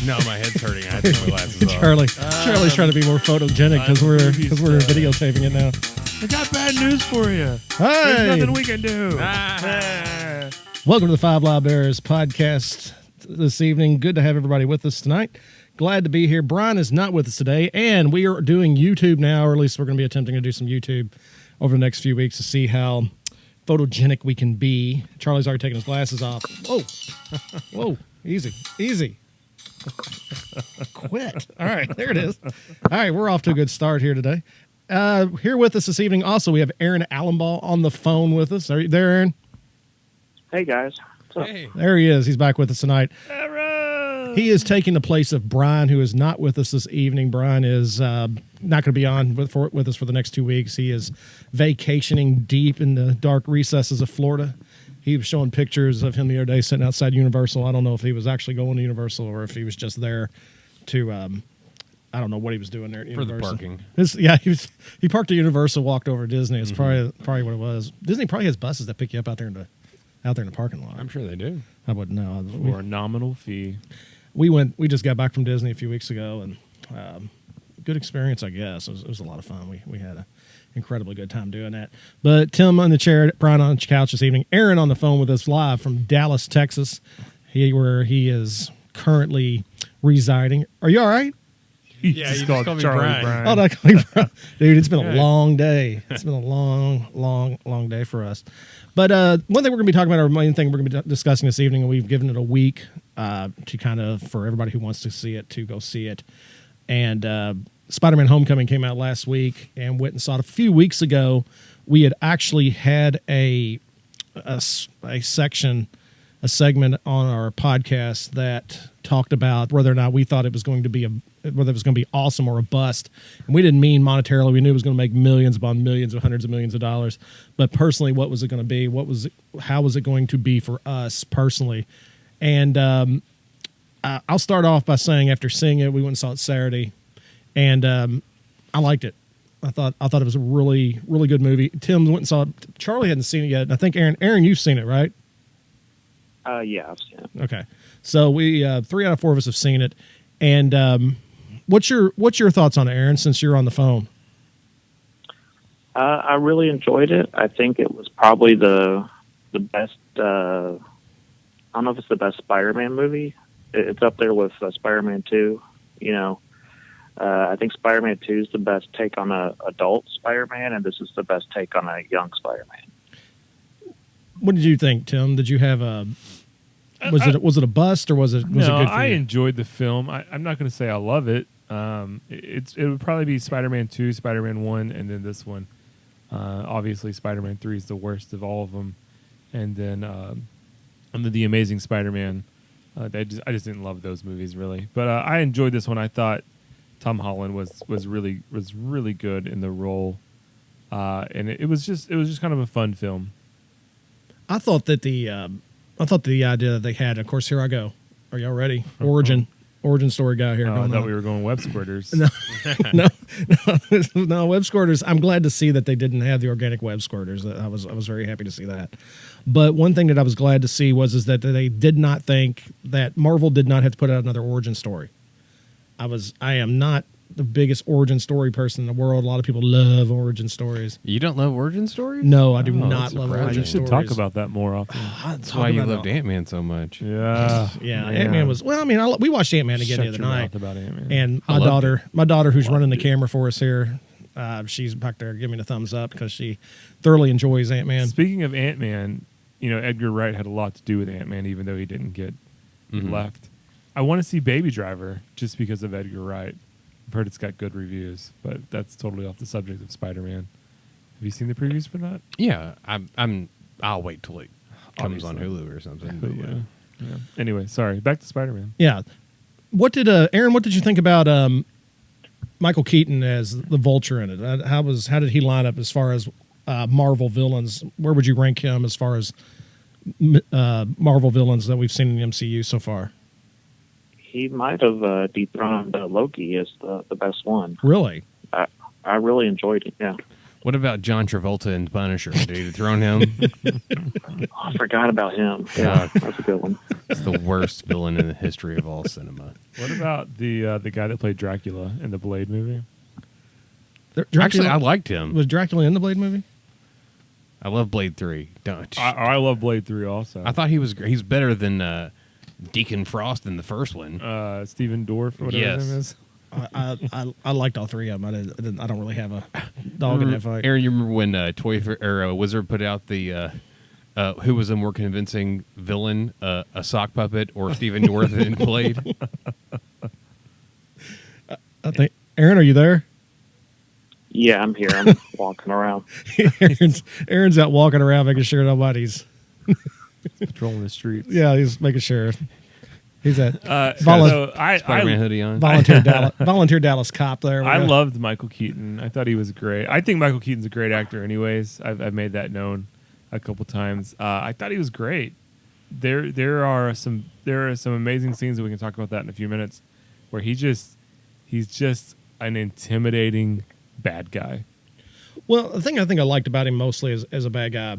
No, my head's hurting. I had to put my glasses on. Charlie's trying to be more photogenic because we're videotaping it now. I got bad news for you. Hey! There's nothing we can do. Welcome to the Five Live Bears podcast this evening. Good to have everybody with us tonight. Glad to be here. Brian is not with us today, and we are doing YouTube now, or at least we're going to be attempting to do some YouTube over the next few weeks to see how photogenic we can be. Charlie's already taken his glasses off. Whoa. Whoa. Easy. Quit. All right, there it is. All right, we're off to a good start here today. Here with us this evening also, we have Aaron Allenbaugh on the phone with us. Are you there, Aaron? Hey, guys. Hey. There he is. He's back with us tonight. Aaron! He is taking the place of Brian, who is not with us this evening. Brian is not going to be on with us for the next 2 weeks. He is vacationing deep in the dark recesses of Florida. He was showing pictures of him the other day sitting outside Universal. I don't know if he was actually going to Universal or if he was just there to, I don't know what he was doing there at Universal. For the parking. He parked at Universal, walked over to Disney. It's probably what it was. Disney probably has buses that pick you up out there in the parking lot. I'm sure they do. I wouldn't know. For a nominal fee. We just got back from Disney a few weeks ago, and good experience, I guess. It was a lot of fun. We had an incredibly good time doing that. But Tim on the chair, Brian on the couch this evening, Aaron on the phone with us live from Dallas, Texas, where he is currently residing. Are you all right? Yeah, you just called Charlie Brian. Oh, call me Brian. Dude, it's been a long day. It's been a long day for us. But one thing we're going to be talking about, our main thing we're going to be discussing this evening, and we've given it a week to kind of, for everybody who wants to see it, to go see it. And Spider-Man Homecoming came out last week, and went and saw it a few weeks ago. We had actually had a segment on our podcast that talked about whether or not we thought it was going to be whether it was going to be awesome or a bust. And we didn't mean monetarily. We knew it was going to make millions upon millions or hundreds of millions of dollars. But personally, what was it going to be? How was it going to be for us personally? And I'll start off by saying, after seeing it, we went and saw it Saturday, and I liked it. I thought it was a really, really good movie. Tim went and saw it. Charlie hadn't seen it yet. And I think Aaron, you've seen it, right? Yeah, I've seen it. Okay. So we 3 out of 4 of us have seen it. And what's your thoughts on it, Aaron, since you're on the phone? I really enjoyed it. I think it was probably the best. I don't know if it's the best Spider-Man movie. It's up there with Spider-Man 2. You know, I think Spider-Man 2 is the best take on a adult Spider-Man, and this is the best take on a young Spider-Man. What did you think, Tim? Did you have was it a bust, or was it good for you? I enjoyed the film. I'm not going to say I love it. It would probably be Spider-Man 2, Spider-Man 1, and then this one. Obviously, Spider-Man 3 is the worst of all of them. And then The Amazing Spider-Man. I just didn't love those movies, really. But I enjoyed this one. I thought Tom Holland was really good in the role. And it was just kind of a fun film. I thought that the idea that they had, of course, here I go. Are y'all ready? Origin story guy here. I thought we were going web squirters. No, web squirters. I'm glad to see that they didn't have the organic web squirters. I was very happy to see that. But one thing that I was glad to see was that they did not think that Marvel did not have to put out another origin story. I am not the biggest origin story person in the world. A lot of people love origin stories. You don't love origin stories? No, I do not love origin You should stories. talk about that more often. That's why you loved Ant-Man so much. Yeah. Ant-Man was, well, I mean, we watched Ant-Man again the other night. About Ant-Man. And my daughter who's running the camera for us here, she's back there giving me the thumbs up because she thoroughly enjoys Ant-Man. Speaking of Ant-Man, Edgar Wright had a lot to do with Ant-Man, even though he didn't get left. I want to see Baby Driver just because of Edgar Wright. I've heard it's got good reviews, but that's totally off the subject of Spider-Man. Have you seen the previews for that? Yeah, I'll wait till it comes on Hulu or something. But yeah. Anyway, sorry. Back to Spider-Man. Yeah. Aaron? What did you think about Michael Keaton as the Vulture in it? How did he line up as far as Marvel villains? Where would you rank him as far as Marvel villains that we've seen in the MCU so far? He might have dethroned Loki as the best one. Really? I really enjoyed it, yeah. What about John Travolta in Punisher? Did he dethrone him? I forgot about him. Yeah, that's a good one. It's the worst villain in the history of all cinema. What about the guy that played Dracula in the Blade movie? Actually, I liked him. Was Dracula in the Blade movie? I love Blade 3. I love Blade 3 also. I thought he was great. He's better than Deacon Frost in the first one. Stephen Dorff, or whatever his name is. I liked all three of them. I don't really have a dog in that fight. Aaron, you remember when Wizard put out the who was a more convincing villain, a sock puppet or Stephen Dorff in Blade? I think Aaron, are you there? Yeah, I'm here. I'm walking around. Aaron's out walking around making sure nobody's patrolling the streets. Yeah, he's making sure. He's at Spider-Man hoodie on. Volunteer Dallas cop there. I loved Michael Keaton. I thought he was great. I think Michael Keaton's a great actor anyways. I've made that known a couple times. I thought he was great. There are some amazing scenes that we can talk about that in a few minutes where he's just an intimidating bad guy. Well, the thing I think I liked about him mostly as a bad guy,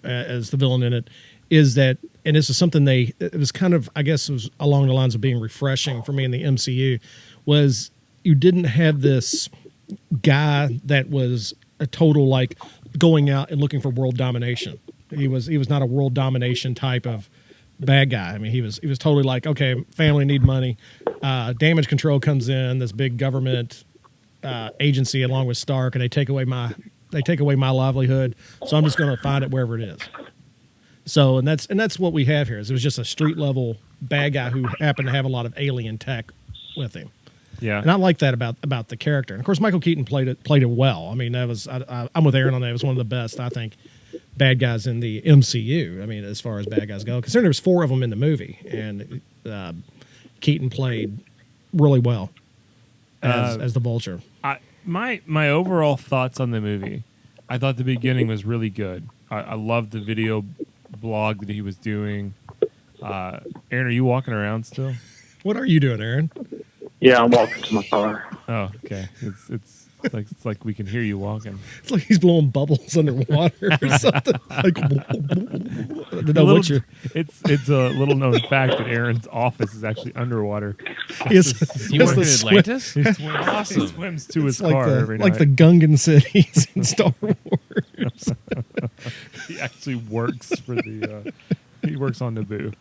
as the villain in it, is that, and this is something it was kind of, I guess it was along the lines of being refreshing for me in the MCU, was you didn't have this guy that was a total, like, going out and looking for world domination. He was not a world domination type of bad guy. I mean, he was totally like, okay, family need money. Damage control comes in, this big government agency along with Stark, and they take away my livelihood. So I'm just going to find it wherever it is. So, and that's what we have here. Is it was just a street level bad guy who happened to have a lot of alien tech with him. Yeah, and I like that about the character. And of course, Michael Keaton played it well. I mean, that was I'm with Aaron on that. It was one of the best, I think, bad guys in the MCU. I mean, as far as bad guys go, considering there was 4 of them in the movie, and Keaton played really well as the Vulture. My overall thoughts on the movie, I thought the beginning was really good. I loved the video blog that he was doing. Aaron, are you walking around still? What are you doing, Aaron? Yeah, I'm walking to my car. Oh, okay. It's like we can hear you walking. It's like he's blowing bubbles underwater or something. Like, it's a little known fact that Aaron's office is actually underwater. He works in Atlantis? He swims to his car every night. Like the Gungan cities in Star Wars. He actually works for he works on Naboo.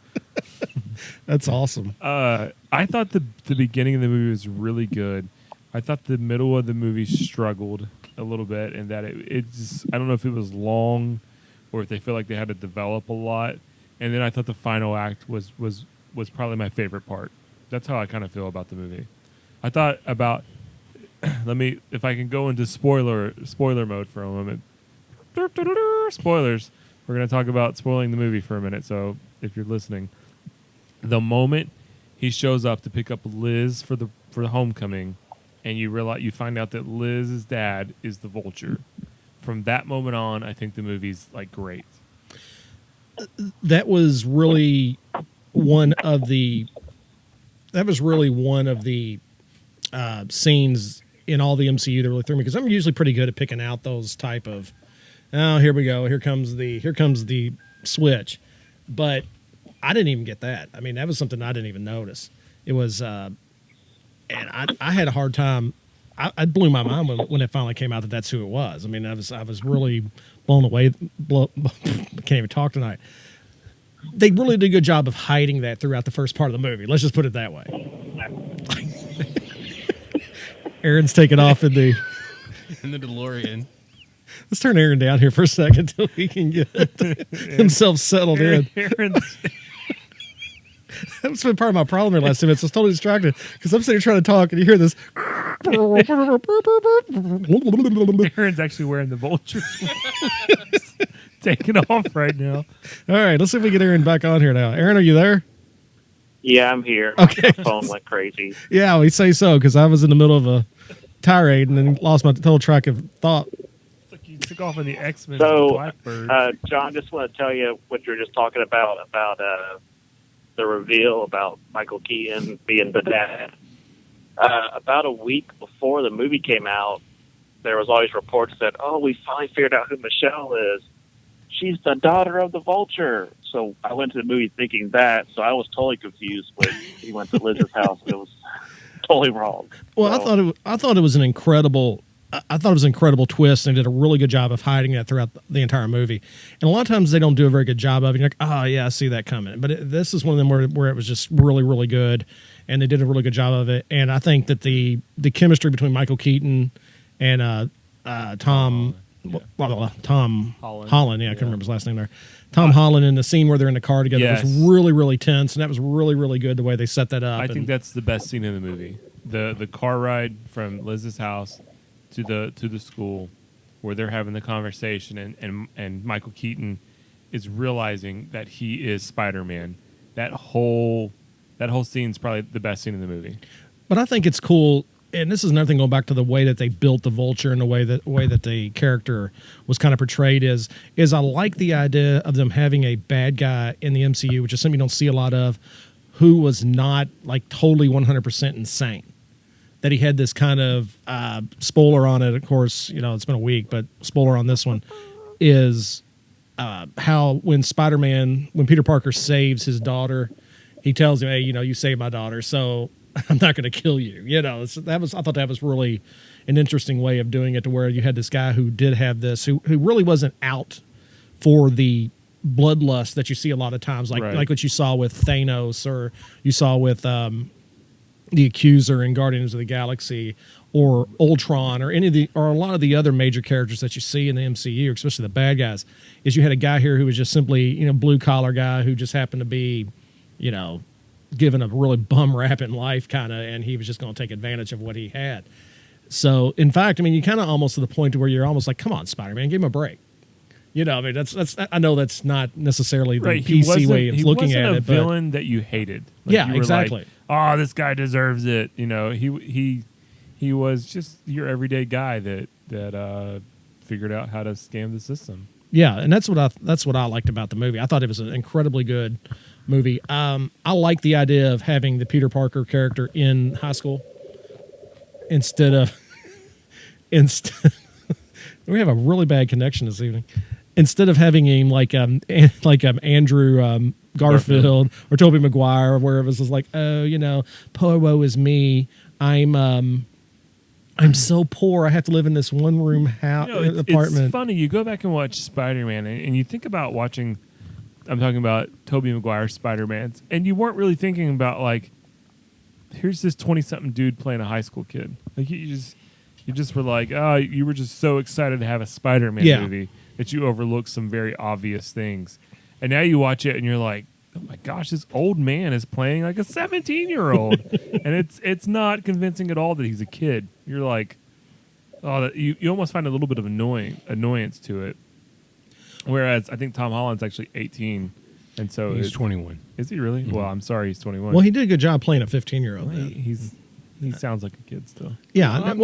That's awesome. I thought the beginning of the movie was really good. I thought the middle of the movie struggled a little bit, and that it just, I don't know if it was long or if they feel like they had to develop a lot. And then I thought the final act was probably my favorite part. That's how I kind of feel about the movie. I thought about if I can go into spoiler mode for a moment. Spoilers. We're going to talk about spoiling the movie for a minute. So if you're listening, the moment he shows up to pick up Liz for the homecoming, and you find out that Liz's dad is the Vulture. From that moment on, I think the movie's like great. That was really one of the scenes in all the MCU that really threw me, because I'm usually pretty good at picking out those type of, oh, here we go, here comes the switch, but I didn't even get that. I mean, that was something I didn't even notice. It was, and I had a hard time. I blew my mind when it finally came out that that's who it was. I mean, I was really blown away. Can't even talk tonight. They really did a good job of hiding that throughout the first part of the movie. Let's just put it that way. Aaron's taking off in the DeLorean. Let's turn Aaron down here for a second until he can get himself settled in. That's been part of my problem here last 2 minutes. I was totally distracted because I'm sitting here trying to talk, and you hear this. Aaron's actually wearing the Vulture. Taking off right now. All right, let's see if we get Aaron back on here now. Aaron, are you there? Yeah, I'm here. Okay. My phone went crazy. Yeah, we say so, because I was in the middle of a tirade and then lost my total track of thought. It's like you took off on the X-Men. So, Blackbird. John, just want to tell you what you were just talking about the reveal about Michael Keaton being the dad. About a week before the movie came out, there was always reports that, oh, we finally figured out who Michelle is. She's the daughter of the Vulture. So I went to the movie thinking that. So I was totally confused when he went to Liz's house. It was totally wrong. Well, So, I thought it was an incredible. I thought it was an incredible twist, and did a really good job of hiding that throughout the entire movie. And a lot of times they don't do a very good job of it. You're like, oh yeah, I see that coming. But this is one of them where it was just really, really good, and they did a really good job of it. And I think that the chemistry between Michael Keaton and Tom Holland. Yeah, I couldn't remember his last name there. Tom Holland in the scene where they're in the car together was really, really tense, and that was really, really good the way they set that up. I think that's the best scene in the movie. The car ride from Liz's house to the school where they're having the conversation and Michael Keaton is realizing that he is Spider-Man. That whole scene's probably the best scene in the movie. But I think it's cool, and this is another thing going back to the way that they built the Vulture and the way that the character was kind of portrayed is I like the idea of them having a bad guy in the MCU, which is something you don't see a lot of, who was not like totally 100% insane. That he had this kind of spoiler on it. Of course, it's been a week, but spoiler on this one is how when Peter Parker saves his daughter, he tells him, "Hey, you saved my daughter, so I'm not going to kill you." I thought that was really an interesting way of doing it, to where you had this guy who did have this, who really wasn't out for the bloodlust that you see a lot of times, like what you saw with Thanos, or you saw with the Accuser in Guardians of the Galaxy, or Ultron, or or a lot of the other major characters that you see in the MCU, especially the bad guys. Is you had a guy here who was just simply blue collar guy who just happened to be given a really bum rap in life, kind of, and he was just going to take advantage of what he had. So, in fact, you kind of almost to the point to where you're almost like, come on, Spider-Man, give him a break. That's I know that's not necessarily the PC way of looking at it. He wasn't a but villain that you hated. Yeah, exactly. Like, oh, this guy deserves it. He was just your everyday guy that figured out how to scam the system. Yeah, and that's what I liked about the movie. I thought it was an incredibly good movie. I like the idea of having the Peter Parker character in high school instead of we have a really bad connection this evening. Instead of having him like Andrew Garfield or Tobey Maguire, where it was just like, oh, poor woe is me. I'm so poor. I have to live in this one room apartment. It's funny. You go back and watch Spider-Man, and you think about watching. I'm talking about Tobey Maguire Spider-Mans, and you weren't really thinking about like, here's this 20-something dude playing a high school kid. Like you just were like, oh, you were just so excited to have a Spider-Man movie that you overlooked some very obvious things. And now you watch it and you're like, oh my gosh, this old man is playing like a 17-year-old. And it's not convincing at all that he's a kid. You're like, oh, you almost find a little bit of annoyance to it. Whereas I think Tom Holland's actually 18. And so he's 21. Is he really? Mm-hmm. Well, I'm sorry, he's 21. Well, he did a good job playing a 15-year-old. Well, he sounds like a kid still. Yeah. I'm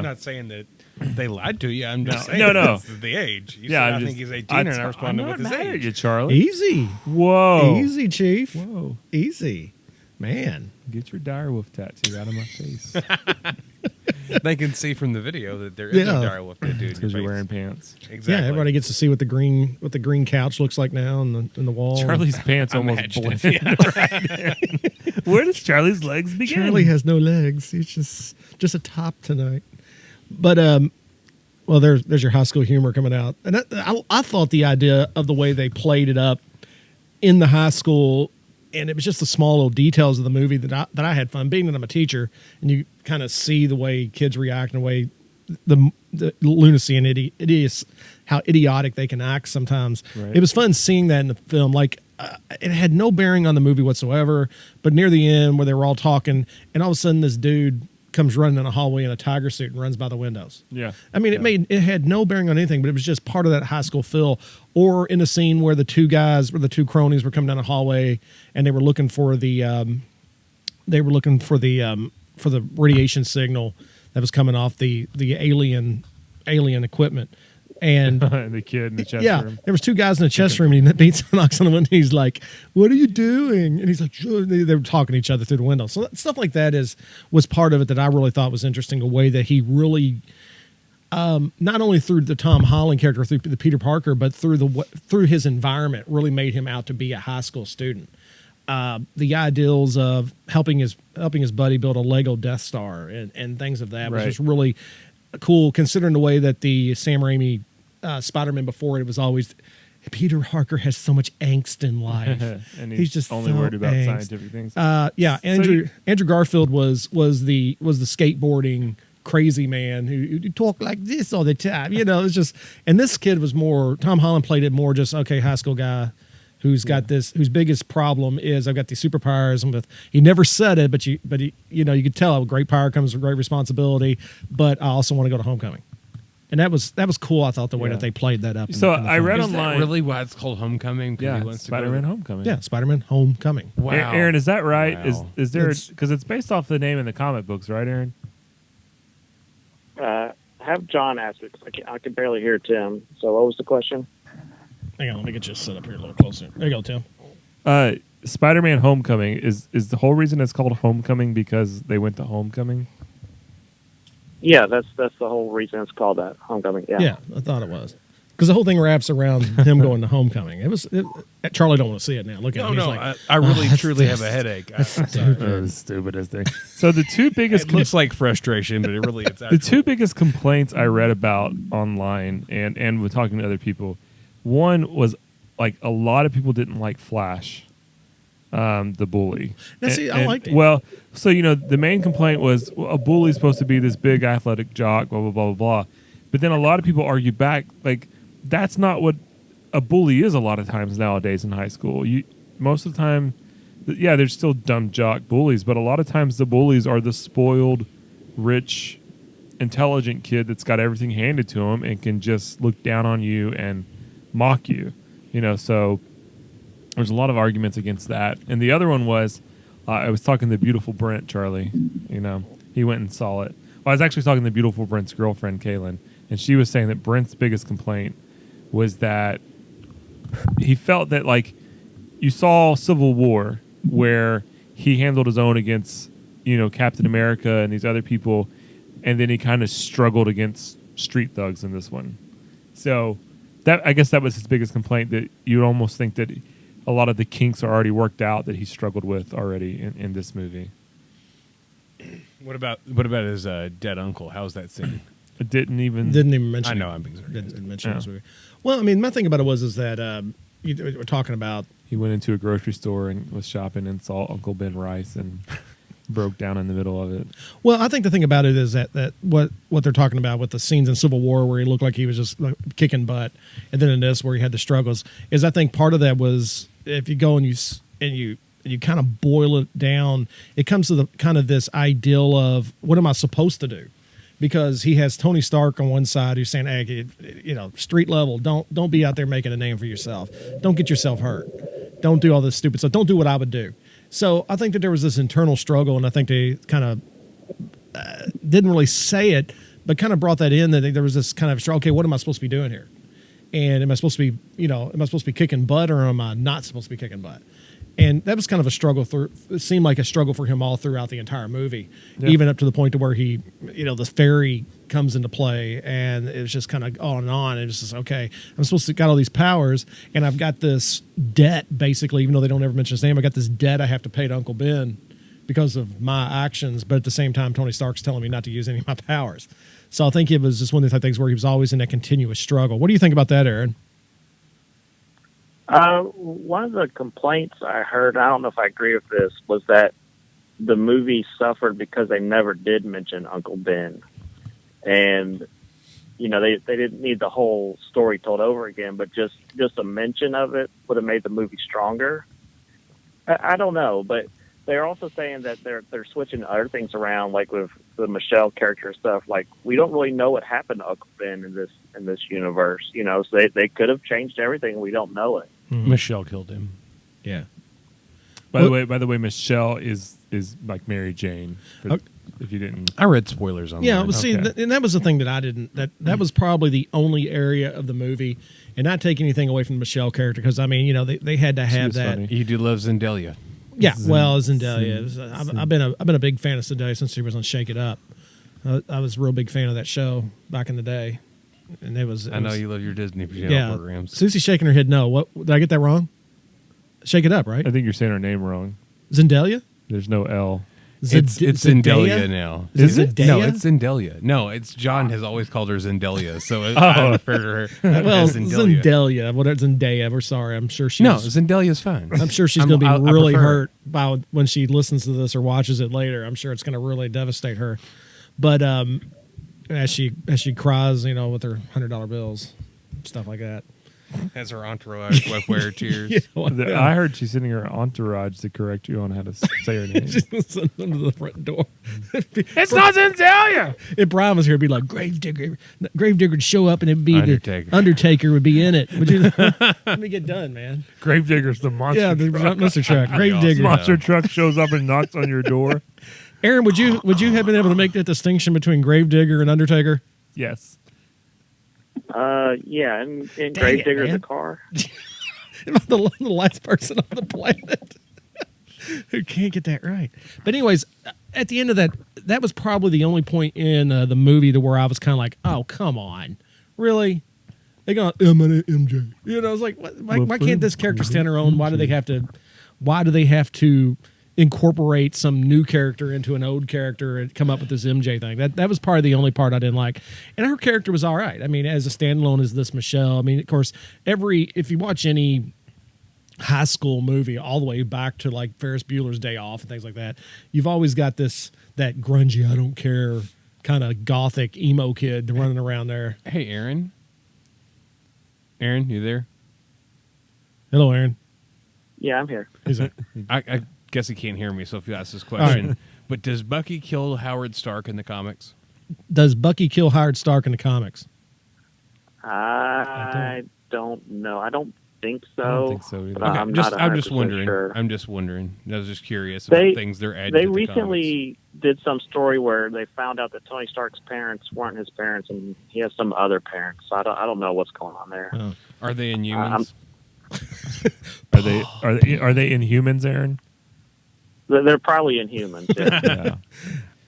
not saying that they lied to you. I'm just saying that's the age. You said, I think he's 18, and I responded with his age. You, Charlie. Easy. Whoa. Easy, Chief. Whoa. Easy. Man. Get your direwolf tattoo out of my face. They can see from the video that there is no direwolf tattoo because you're wearing pants. Exactly. Yeah, everybody gets to see what the green couch looks like now in the wall. Charlie's pants almost blend. Where does Charlie's legs begin? Charlie has no legs. He's just a top tonight. But well, there's your high school humor coming out, and I thought the idea of the way they played it up in the high school, and it was just the small little details of the movie that I had fun. Being that I'm a teacher, and you kind of see the way kids react and the way the lunacy and how idiotic they can act sometimes. Right. It was fun seeing that in the film. Like it had no bearing on the movie whatsoever, but near the end where they were all talking, and all of a sudden this dude comes running in a hallway in a tiger suit and runs by the windows. Yeah. I mean, it had no bearing on anything, but it was just part of that high school feel. Or in a scene where the two cronies were coming down a hallway and they were looking for the radiation signal that was coming off the alien equipment. And the kid in the chest room. There was two guys in the chest room, and he knocks on the window. He's like, "What are you doing?" And he's like, "Sure." They were talking to each other through the window. So stuff like that was part of it that I really thought was interesting. A way that he really, not only through the Tom Holland character, through the Peter Parker, but through his environment, really made him out to be a high school student. The ideals of helping his buddy build a Lego Death Star and things of that was just really cool, considering the way that the Sam Raimi Spider-Man before it was always Peter Parker has so much angst in life, and he's just only so worried about angst. scientific things. Andrew Garfield was the skateboarding crazy man who talked like this all the time. It's just, and this kid was more, Tom Holland played it more just, okay, high school guy who's got this, whose biggest problem is I've got these superpowers, and he never said it, but he you could tell great power comes with great responsibility, but I also want to go to homecoming. And that was cool. I thought the way that they played that up. So in the I film. read Is online. that really why it's called Homecoming? Yeah, He wants to go Spider-Man to- Homecoming. Yeah, Spider-Man Homecoming. Wow. Aaron, is that right? Wow. Is there, It's- because it's based off the name in the comic books, right, Aaron? Have John ask it, 'cause I can barely hear Tim. So what was the question? Hang on, let me get you set up here a little closer. There you go, Tim. Spider-Man Homecoming is the whole reason it's called Homecoming because they went to homecoming. Yeah, that's the whole reason it's called that, Homecoming. Yeah, I thought it was. Because the whole thing wraps around him going to homecoming. Charlie don't want to see it now. Look at him. He's like, I really that's truly have just- a headache. The stupidest thing. So the two biggest It looks like frustration, but it really it's the actually two biggest complaints I read about online and with talking to other people, one was like a lot of people didn't like Flash, the bully. Now, see, I liked him. Well, so the main complaint was a bully's supposed to be this big athletic jock, blah blah blah blah blah. But then a lot of people argue back, like that's not what a bully is. A lot of times nowadays in high school, most of the time, there's still dumb jock bullies, but a lot of times the bullies are the spoiled, rich, intelligent kid that's got everything handed to him and can just look down on you and mock you. So there's a lot of arguments against that. And the other one was, I was talking to beautiful Brent, Charlie. He went and saw it. Well, I was actually talking to beautiful Brent's girlfriend, Kaylin, and she was saying that Brent's biggest complaint was that he felt that, like, you saw Civil War where he handled his own against, Captain America and these other people, and then he kind of struggled against street thugs in this one. So I guess that was his biggest complaint, that you'd almost think that a lot of the kinks are already worked out that he struggled with already in this movie. What about his dead uncle? How's that scene? It didn't even mention. I know, it. I'm being sarcastic. Didn't mention Yeah. this movie. Well, I mean, my thing about it was that we're talking about. He went into a grocery store and was shopping and saw Uncle Ben Rice and broke down in the middle of it. Well, I think the thing about it is that what they're talking about with the scenes in Civil War where he looked like he was just like, kicking butt, and then in this where he had the struggles, is I think part of that was if you go and you kind of boil it down, it comes to the kind of this ideal of what am I supposed to do? Because he has Tony Stark on one side who's saying, "Hey, street level, don't be out there making a name for yourself. Don't get yourself hurt. Don't do all this stupid stuff. Don't do what I would do." So I think that there was this internal struggle, and I think they kind of didn't really say it, but kind of brought that in. That there was this kind of struggle. Okay, what am I supposed to be doing here? And am I supposed to be, am I supposed to be kicking butt, or am I not supposed to be kicking butt? And that was kind of a struggle it seemed like a struggle for him all throughout the entire movie, even up to the point to where he, the fairy comes into play, and it was just kind of on and on. It was just, okay, I'm supposed to got all these powers, and I've got this debt, basically, even though they don't ever mention his name, I got this debt I have to pay to Uncle Ben because of my actions, but at the same time, Tony Stark's telling me not to use any of my powers. So I think it was just one of the things where he was always in that continuous struggle. What do you think about that, Aaron? One of the complaints I heard, I don't know if I agree with this, was that the movie suffered because they never did mention Uncle Ben. And, they didn't need the whole story told over again, but just a mention of it would have made the movie stronger. I don't know, but they're also saying that they're switching other things around, like with the Michelle character stuff. Like, we don't really know what happened to Uncle Ben in this universe, so they could have changed everything. We don't know it. Mm-hmm. Michelle killed him. Yeah. By the way, Michelle is like Mary Jane. If you didn't, I read spoilers on Yeah, that. well, see, Okay. and that was the thing that I didn't. That was probably the only area of the movie, and not take anything away from the Michelle character, because I mean, they had to have was that. funny. You do love Zendaya. Yeah, well, Zendaya. I've been a big fan of Zendaya since she was on Shake It Up. I was a real big fan of that show back in the day, and I know you love your Disney Channel yeah. programs. Susie's shaking her head. No, what did I get that wrong? Shake It Up, right? I think you're saying her name wrong. Zendaya. There's no L. It's Zendelia now. Is it No, Zendaya? it's Zendelia. No, it's John has always called her Zendelia, so I refer to her Well, as Zendelia. Zendaya. What Zendaya? We're sorry. I'm sure she's. No, Zendalia's fine. I'm sure she's going to be really hurt by when she listens to this or watches it later. I'm sure it's going to really devastate her. But as she cries, with her $100 bills, stuff like that. As her entourage wipe away her tears. I heard she's sending her entourage to correct you on how to say her name. Just listen under the front door. It's not Zendalia! If Brian was here, it'd be like Gravedigger would show up, and it'd be Undertaker. the Undertaker would be in it. Would you let me get done, man? Gravedigger's the monster. Yeah, the monster truck. Gravedigger. Monster truck shows up and knocks on your door. Aaron, would you have been able to make that distinction between Gravedigger and Undertaker? Yes. Yeah, and Dang Gravedigger's it, a car. Am I the last person on the planet who can't get that right? But anyways, at the end of that was probably the only point in the movie to where I was kind of like, oh, come on. Really? They go, MJ. I was like, why can't this character stand her own? Why do they have to incorporate some new character into an old character and come up with this MJ thing? That was probably the only part I didn't like. And her character was all right. I mean, as a standalone as this Michelle, I mean, of course, if you watch any high school movie all the way back to like Ferris Bueller's Day Off and things like that, you've always got that grungy, I don't care kind of gothic emo kid running around there. Hey, Aaron. Aaron, you there? Hello, Aaron. Yeah, I'm here. He's like, I guess he can't hear me, so if you ask this question. But does Bucky kill Howard Stark in the comics? does Bucky kill Howard Stark in the comics? I don't know. I don't think so. I don't think so either. But Okay, I'm just not wondering. Sure. I'm just wondering. I was just curious about things they're adding. They to the recently did some story where they found out that Tony Stark's parents weren't his parents, and he has some other parents. So I don't know what's going on there. Oh. Are they Inhumans? Are they Inhumans, Aaron? They're probably Inhumans. Yeah.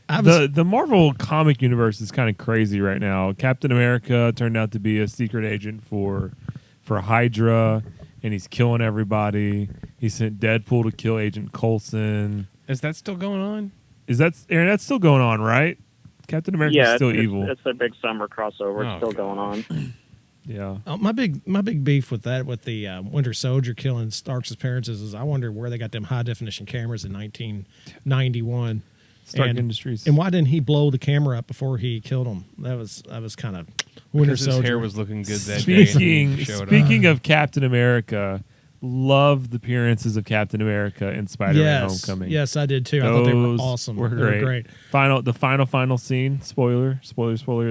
Yeah. The Marvel comic universe is kind of crazy right now. Captain America turned out to be a secret agent for Hydra, and he's killing everybody. He sent Deadpool to kill Agent Coulson. Is that still going on? Aaron? That's still going on, right? Captain America's Yeah, still evil. It's a big summer crossover. It's still going on. Yeah. My big beef with the Winter Soldier killing Stark's parents is I wonder where they got them high definition cameras in 1991. Stark Industries. And why didn't he blow the camera up before he killed him? That was kind of Winter Because Soldier. his hair was looking good that day. Speaking of Captain America, love the appearances of Captain America in Spider-Man Homecoming. Yes, I did too. I thought they were awesome. They were great. The final scene. Spoiler.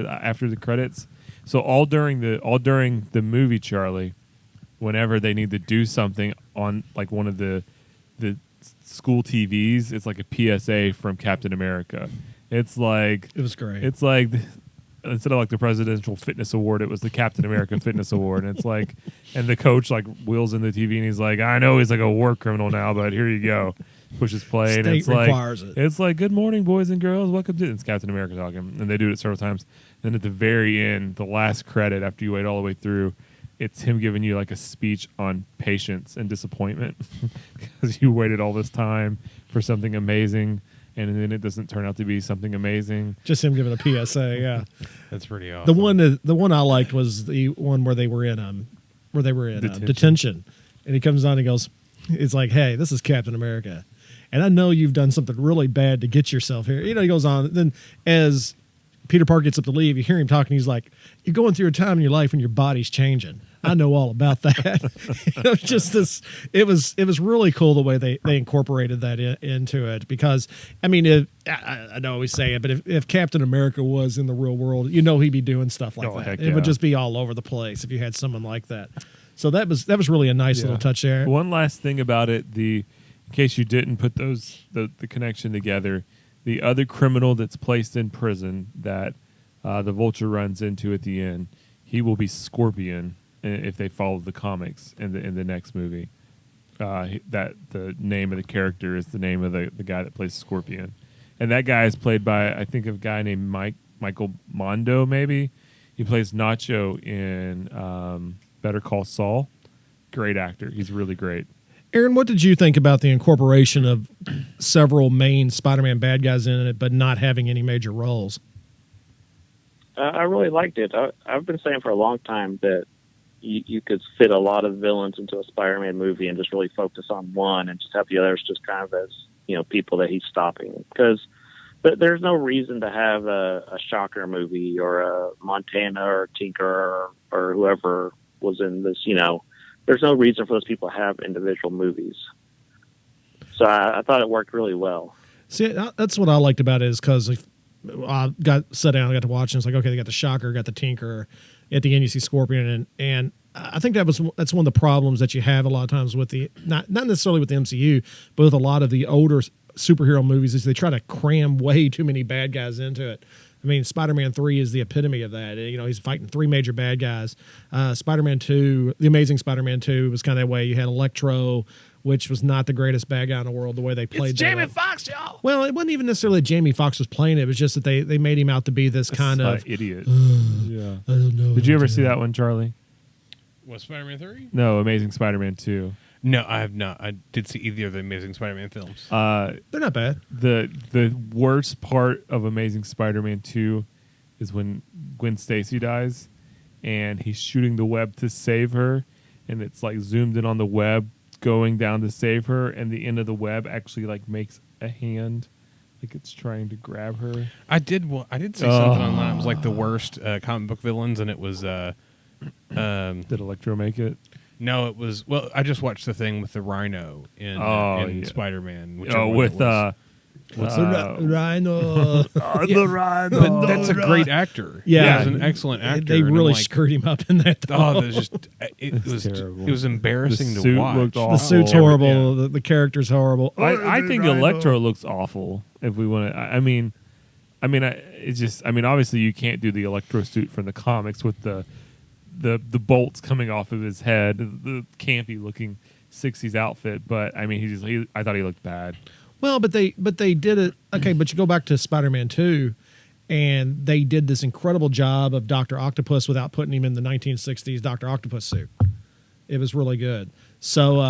After the credits. So all during the movie, Charlie, whenever they need to do something on like one of the school TVs, it's like a PSA from Captain America. It was great. It's like instead of like the Presidential Fitness Award, it was the Captain America Fitness Award. And it's like, and the coach like wheels in the TV and he's like, I know he's like a war criminal now, but here you go. Pushes play and it's requires like it. It's like, good morning, boys and girls. Welcome to it's Captain America talking, and they do it several times. Then at the very end, the last credit after you wait all the way through, it's him giving you like a speech on patience and disappointment because you waited all this time for something amazing, and then it doesn't turn out to be something amazing. Just him giving a PSA. Yeah, that's pretty awesome. The one I liked was the one where they were in detention, and he comes on and goes, it's like, hey, this is Captain America. And I know you've done something really bad to get yourself here. He goes on. Then as Peter Parker gets up to leave, you hear him talking. He's like, you're going through a time in your life when your body's changing. I know all about that. It was just this. It was really cool the way they incorporated that into it. Because, I mean, I know we say it, but if Captain America was in the real world, he'd be doing stuff like that. It would just be all over the place if you had someone like that. So that was really a nice little touch there. One last thing about it, in case you didn't put the connection together, the other criminal that's placed in prison that the Vulture runs into at the end, he will be Scorpion if they follow the comics in the next movie. That the name of the character is the name of the guy that plays Scorpion, And that guy is played by, I think, a guy named Michael Mondo, maybe. He plays Nacho in Better Call Saul. Great actor. He's really great. Aaron, what did you think about the incorporation of several main Spider-Man bad guys in it, but not having any major roles? I really liked it. I've been saying for a long time that you could fit a lot of villains into a Spider-Man movie and just really focus on one and just have the others just kind of as, people that he's stopping. Because there's no reason to have a Shocker movie or a Montana or Tinker or whoever was in this, There's no reason for those people to have individual movies. So I thought it worked really well. See, that's what I liked about it is because I sat down, I got to watch, and it's like, okay, they got the Shocker, got the Tinker. At the end, you see Scorpion, and I think that's one of the problems that you have a lot of times with the not necessarily with the MCU, but with a lot of the older superhero movies is they try to cram way too many bad guys into it. I mean, Spider-Man 3 is the epitome of that. He's fighting three major bad guys. Spider-Man 2, The Amazing Spider-Man 2 was kind of that way. You had Electro, which was not the greatest bad guy in the world, the way they played It's Jamie Foxx, y'all. Well, it wasn't even necessarily that Jamie Foxx was playing it. It was just that they made him out to be this kind of idiot. Yeah. I don't know. Did you ever see that one, Charlie? What, Spider-Man 3? No, Amazing Spider-Man 2. No, I have not. I did see either of the Amazing Spider-Man films. They're not bad. The worst part of Amazing Spider-Man 2 is when Gwen Stacy dies, and he's shooting the web to save her, and it's like zoomed in on the web going down to save her, and the end of the web actually like makes a hand, like it's trying to grab her. I did see something online. It was like the worst comic book villains, and it was. Did Electro make it? No, it was. Well, I just watched the thing with the Rhino in Spider-Man. With What's the Rhino? the Rhino. But that's a great actor. Yeah. He's an excellent actor. They and really I'm like, screwed him up in that. Oh, it was terrible. It was embarrassing The to suit watch. looked awful. The suit's Oh, horrible. The character's horrible. I think Electro looks awful. If we want to, obviously you can't do the Electro suit from the comics with the bolts coming off of his head, the campy looking '60s outfit. But I mean, I thought he looked bad. Well, but they did it. Okay, but you go back to Spider-Man 2, and they did this incredible job of Dr. Octopus without putting him in the 1960s Dr. Octopus suit. It was really good. So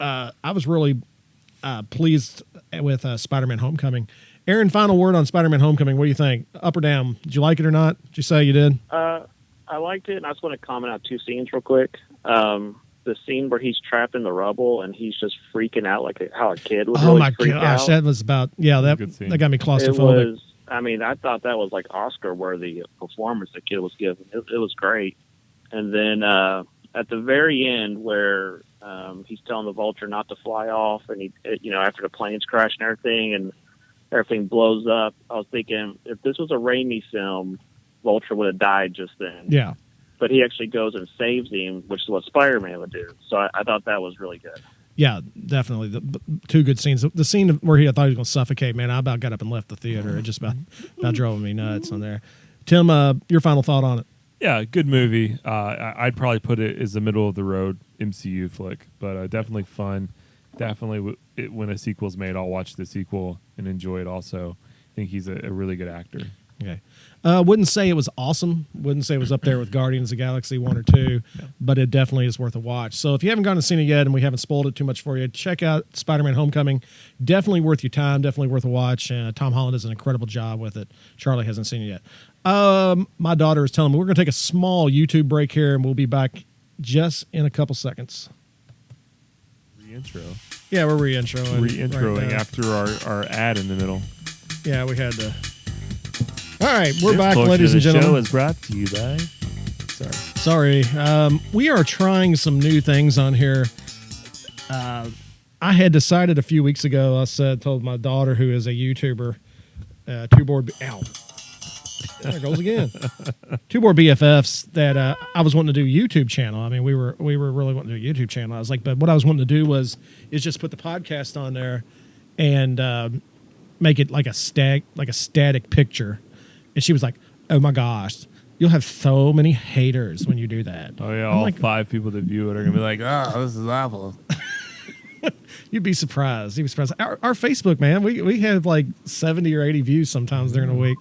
I was really pleased with Spider-Man Homecoming. Aaron, final word on Spider-Man Homecoming. What do you think? Up or down? Did you like it or not? Did you say you did? I liked it, and I just want to comment on two scenes real quick. The scene where he's trapped in the rubble and he's just freaking out like how a kid would really freak out. That was about that got me claustrophobic. I thought that was like Oscar-worthy performance the kid was giving. It was great. And then at the very end where he's telling the Vulture not to fly off, and after the planes crash and everything blows up, I was thinking if this was a Raimi film, Vulture would have died just then. Yeah. But he actually goes and saves him, which is what Spider-Man would do. So I thought that was really good. Yeah, definitely. Two good scenes. The scene where I thought he was going to suffocate, man, I about got up and left the theater. It just about drove me nuts on there. Tim, your final thought on it? Yeah, good movie. I'd probably put it as a middle-of-the-road MCU flick, but definitely fun. Definitely, when a sequel's made, I'll watch the sequel and enjoy it also. I think he's a really good actor. Okay. Wouldn't say it was awesome. Wouldn't say it was up there with Guardians of the Galaxy 1 or 2, but it definitely is worth a watch. So if you haven't gone and seen it yet and we haven't spoiled it too much for you, check out Spider-Man Homecoming. Definitely worth your time. Definitely worth a watch. Tom Holland does an incredible job with it. Charlie hasn't seen it yet. My daughter is telling me we're going to take a small YouTube break here, and we'll be back just in a couple seconds. Re-intro. Yeah, we're re-introing. Re-introing right after our ad in the middle. Yeah, we had to. All right, we're This back, portion ladies of and the gentlemen. show is brought to you by... Sorry. We are trying some new things on here. I had decided a few weeks ago, told my daughter, who is a YouTuber, Ow. There it goes again. Two more BFFs that I was wanting to do a YouTube channel. I mean, we were really wanting to do a YouTube channel. I was like, but what I was wanting to do is just put the podcast on there and make it like a static picture. And she was like, "Oh my gosh, you'll have so many haters when you do that." Oh yeah, I'm all like, 5 people that view it are gonna be like, "Oh, this is awful." You'd be surprised. You'd be surprised. Our Facebook, man, we have like 70 or 80 views sometimes during a week.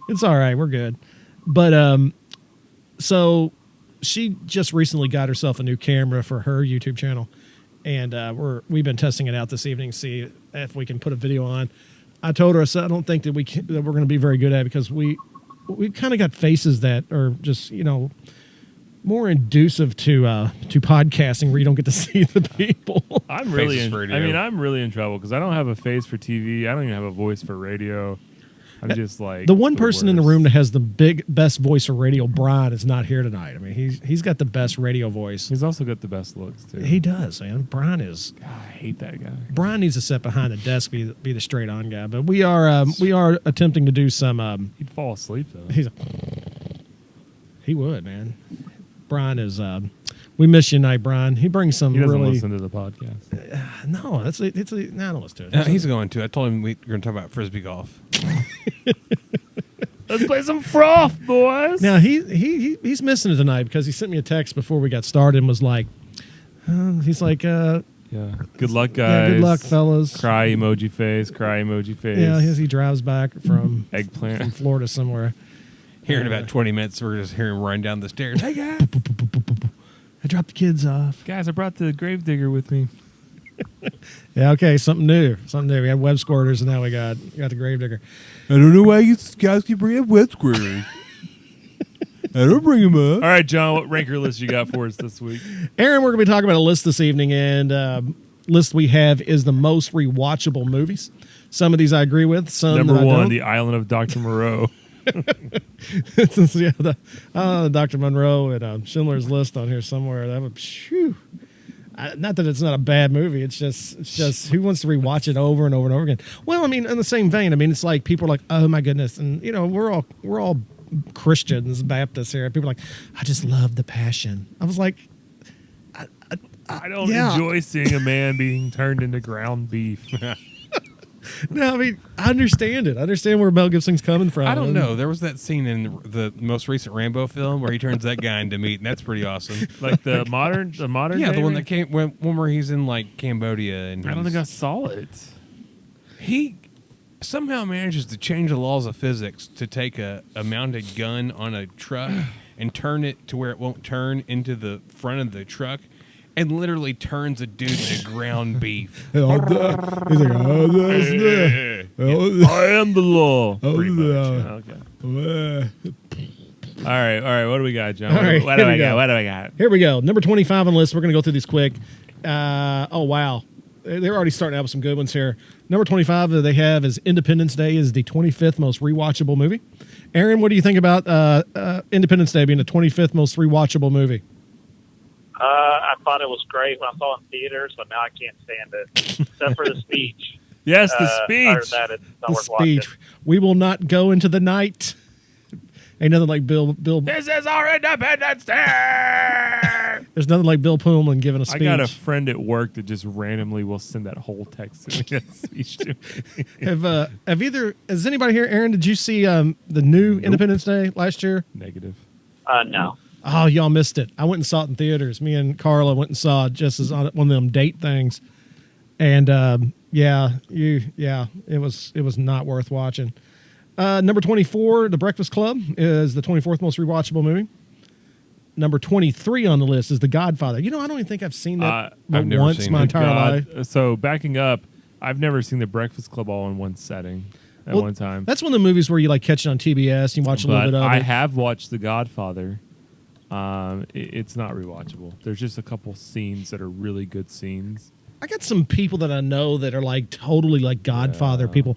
It's all right. We're good. But so she just recently got herself a new camera for her YouTube channel, and we've been testing it out this evening to see if we can put a video on. I told her, I said, I don't think that we're going to be very good at it because we kind of got faces that are just, more inducive to podcasting where you don't get to see the people. I'm really Faces in, for radio. I mean, I'm really in trouble because I don't have a face for TV. I don't even have a voice for radio. I'm just like The one person in the worst. room that has the best voice for radio, Brian, is not here tonight. I mean, he's got the best radio voice. He's also got the best looks too. He does, man. Brian is. God, I hate that guy. Brian needs to sit behind the desk, be the straight on guy. But we are attempting to do some. He'd fall asleep though. He would, man. Brian is. We miss you tonight, Brian. He brings some He doesn't really. listen to the podcast. No, no, I don't listen to it. He's going to. I told him we're going to talk about frisbee golf. Let's play some froth, boys. Now he's missing it tonight because he sent me a text before we got started and was like, he's like, Yeah. Good luck, guys. yeah, good luck, fellas. Cry emoji face. Cry emoji face. Yeah, he drives back from Eggplant. Florida somewhere. Here in about 20 minutes, we're just hearing him run down the stairs. Hey, guys. I dropped the kids off. Guys, I brought the gravedigger with me. Yeah, okay, something new. We had web squirters, and now we got the gravedigger. I don't know why you guys keep bringing up wet squirters. I don't bring them up. All right, John, what ranker list you got for us this week? Aaron, we're going to be talking about a list this evening, and list we have is the most rewatchable movies. Some of these I agree with. Some Number that I one, don't. The Island of Dr. Moreau. Yeah, Dr. Monroe and Schindler's List on here somewhere. That would, phew. Not that it's not a bad movie. It's just who wants to rewatch it over and over and over again? Well, I mean, in the same vein, I mean, it's like people are like, oh my goodness, and we're all Christians, Baptists here. People are like, I just love The Passion. I was like, I don't yeah. enjoy seeing a man being turned into ground beef. No, I mean, I understand it. I understand where Mel Gibson's coming from. I don't know. There was that scene in the most recent Rambo film where he turns that guy into meat, and that's pretty awesome. Like the modern Yeah, day the one re- that came one where he's in like Cambodia, and I don't think I saw it. he somehow manages to change the laws of physics to take a mounted gun on a truck and turn it to where it won't turn into the front of the truck, and literally turns a dude into ground beef. He's like, oh, that's the. I am the law. Oh, Pretty much. yeah. Okay. All right. What do we got, John? All right, What do here I we got? go. What do I got? Here we go. Number 25 on the list. We're going to go through these quick. Oh, wow. They're already starting out with some good ones here. Number 25 that they have is Independence Day is the 25th most rewatchable movie. Aaron, what do you think about Independence Day being the 25th most rewatchable movie? I thought it was great when I saw it in theaters, but now I can't stand it, except for the speech. Yes, the Other speech. than that, it's not The worth watching. speech. We will not go into the night. Ain't nothing like Bill. This is our Independence Day. There's nothing like Bill Pullman giving a I speech. got a friend at work that just randomly will send that whole text to me. That speech to me. Has anybody here, Aaron? Did you see the new Independence Day last year? Negative. No. Oh, y'all missed it. I went and saw it in theaters. Me and Carla went and saw it just as on one of them date things, and it was not worth watching. Number 24, The Breakfast Club, is the 24th most rewatchable movie. Number 23 on the list is The Godfather. I don't even think I've seen that I've never once seen my it. entire life. So backing up, I've never seen The Breakfast Club all in one setting at Well, one time. That's one of the movies where you like catch it on TBS, you watch a little But bit of I it. have watched The Godfather. It's not rewatchable. There's just a couple scenes that are really good scenes. I got some people that I know that are like totally like Godfather people.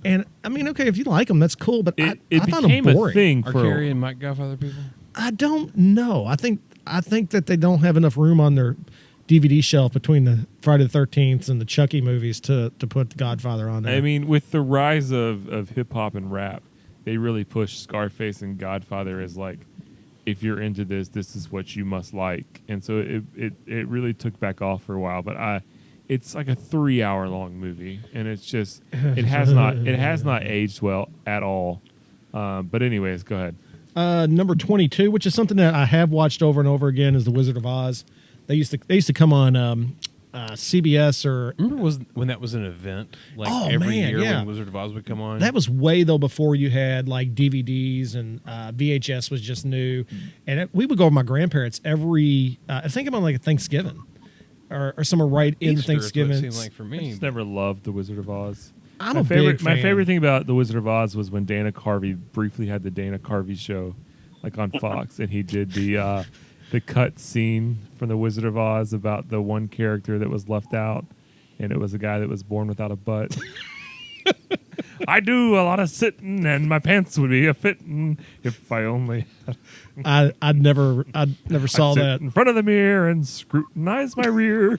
And I mean, okay, if you like them, that's cool. But It I found them became a boring. thing Are for Carrie and Mike Godfather people? I don't know. I think that they don't have enough room on their DVD shelf between the Friday the 13th and the Chucky movies to put the Godfather on there. I mean, with the rise of hip hop and rap, they really pushed Scarface and Godfather as like, if you're into this, this is what you must like. And so it really took back off for a while. But it's like a 3-hour long movie, and it's just it has not aged well at all. But anyways, go ahead. Number 22, which is something that I have watched over and over again, is The Wizard of Oz. They used to come on CBS or Remember when that was an event? Like Oh, every man, year yeah. when Wizard of Oz would come on? that was way though before you had like DVDs and VHS was just new, and we would go with my grandparents every. I think I'm on like a Thanksgiving, or somewhere right in Easter is what Thanksgiving. it seemed like for I me. just never loved the Wizard of Oz. I'm my a favorite, big fan. My favorite thing about the Wizard of Oz was when Dana Carvey briefly had the Dana Carvey show, like on Fox, and he did the cut scene from the Wizard of Oz about the one character that was left out, and it was a guy that was born without a butt. I do a lot of sitting, and my pants would be a fitting if I only. I never saw I'd sit that. in front of the mirror and scrutinize my rear.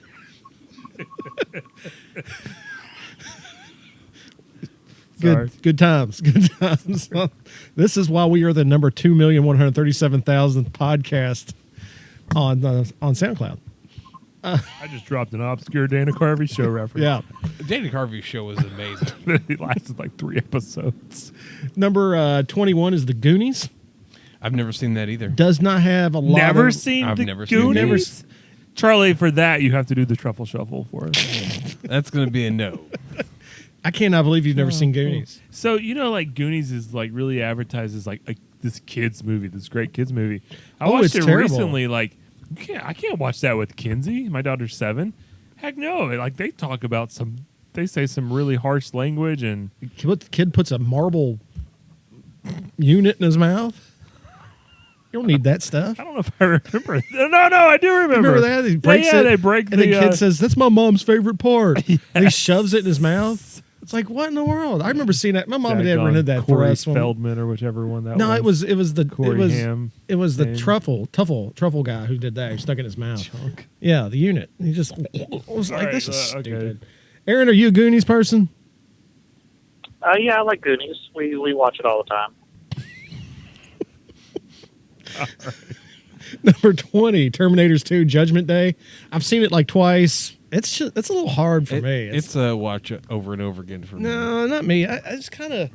Sorry. Good times. Good times. This is why we are the number 2,137,000 podcast on SoundCloud. I just dropped an obscure Dana Carvey show reference. Yeah. Dana Carvey's show was amazing. It lasted like 3 episodes. Number 21 is The Goonies. I've never seen that either. Does not have a lot Never of... seen I've the never seen Goonies? Goonies. Charlie, for that, you have to do the truffle shuffle for us. That's going to be a no. I cannot believe you've never seen Goonies. So, like Goonies is like really advertised as like this kids movie, this great kids movie. I Oh, watched it's it terrible. recently. Like, I can't watch that with Kinsey. My daughter's 7. Heck no. Like, they talk about they say some really harsh language and. Kid puts a marble unit in his mouth. You don't need that stuff. I don't know if I remember. No, I do remember. Remember that? He breaks yeah, it. they break and the the kid says, "That's my mom's favorite part." And he Yes. shoves it in his mouth. It's like, what in the world? I remember seeing that. My mom and dad rented that for Corey us. Feldman or whichever one that No, was. it was the Corey Haim the thing. truffle guy who did that. He stuck it in his mouth. Chunk. Yeah, the unit. He just was like, All right, "This is okay. stupid." Aaron, are you a Goonies person? Yeah, I like Goonies. We watch it all the time. Number 20, Terminators 2, Judgment Day. I've seen it like twice. It's a little hard for me. It's a watch over and over again for me. No, not me. I just kind of